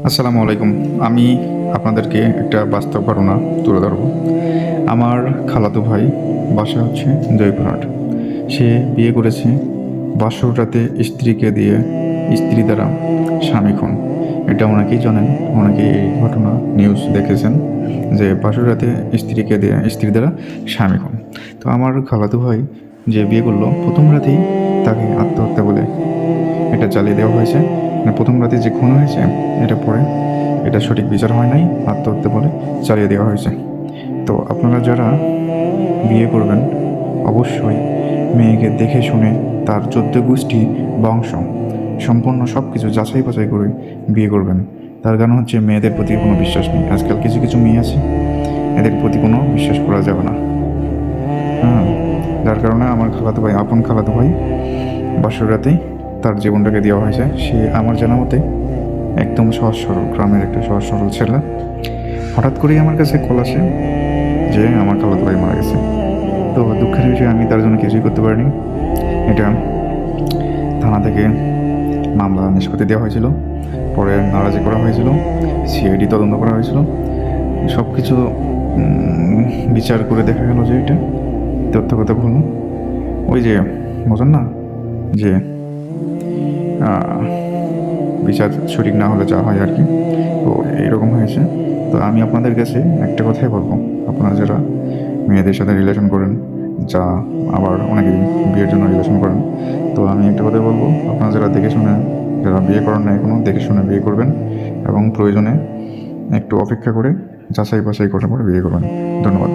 আসসালামু আলাইকুম। আমি আপনাদেরকে একটা বাস্তব ঘটনা তুলে ধরব। আমার খালাতো ভাই বাসা হচ্ছে জয়পুরহাট। সে বিয়ে করেছে বাসর রাতে স্ত্রীকে দিয়ে স্ত্রী দ্বারা স্বামী খুন। এটা অনেকেই জানেন, অনেকেই এই ঘটনা নিউজ দেখেছেন যে বাসর রাতে স্ত্রীকে দিয়ে স্ত্রী দ্বারা স্বামী খুন। তো আমার খালাতো ভাই যে বিয়ে করলো প্রথম রাতেই তাকে আত্মহত্যা বলে এটা চালিয়ে দেওয়া হয়েছে। মানে প্রথম রাতে যে খুন হয়েছে এটা পরে এটা সঠিক বিচার হয় নাই, আত্মহত্যা বলে চালিয়ে দেওয়া হয়েছে। তো আপনারা যারা বিয়ে করবেন অবশ্যই মেয়েকে দেখে শুনে তার 14 গোষ্ঠী বংশ সম্পূর্ণ সব কিছু যাচাই বাছাই করে বিয়ে করবেন। তার কারণ হচ্ছে মেয়েদের প্রতি কোনো বিশ্বাস নেই। আজকাল কিছু কিছু মেয়ে আছে, এদের প্রতি কোনো বিশ্বাস করা যাবে না। হ্যাঁ, যার কারণে আমার খালাতো ভাই, আপন খালাতো ভাই বাসর রাতেই তার জীবনটাকে দেওয়া হয়েছে। সে আমার জানা মতে একদম সহজ সরল গ্রামের একটা সহজ সরল ছেলে। হঠাৎ করেই আমার কাছে কল আসে যে আমার খালাতো ভাই মারা গেছে। তো দুঃখের বিষয়ে আমি তার জন্য কিছুই করতে পারিনি। এটা থানা থেকে মামলা নিষ্পত্তি দেওয়া হয়েছিল, পরে নারাজি করা হয়েছিল, সিআইডি তদন্ত করা হয়েছিল। সব কিছু বিচার করে দেখা গেল যে এটা তথ্য কথা বলুন, ওই যে বোঝেন না যে বিচার সঠিক না হলে যা হয় আর কি। তো এইরকম হয়েছে। তো আমি আপনাদের কাছে একটা কথাই বলবো, আপনারা যারা মেয়েদের সাথে রিলেশন করেন, যা আবার অনেকেই বিয়ের জন্য রিলেশন করেন, তো আমি একটা কথাই বলবো, আপনারা যারা দেখে শুনে, যারা বিয়ে করেন না এখনও, দেখে শুনে বিয়ে করবেন এবং প্রয়োজনে একটু অপেক্ষা করে যাচাই বাছাই করে পরে বিয়ে করবেন। ধন্যবাদ।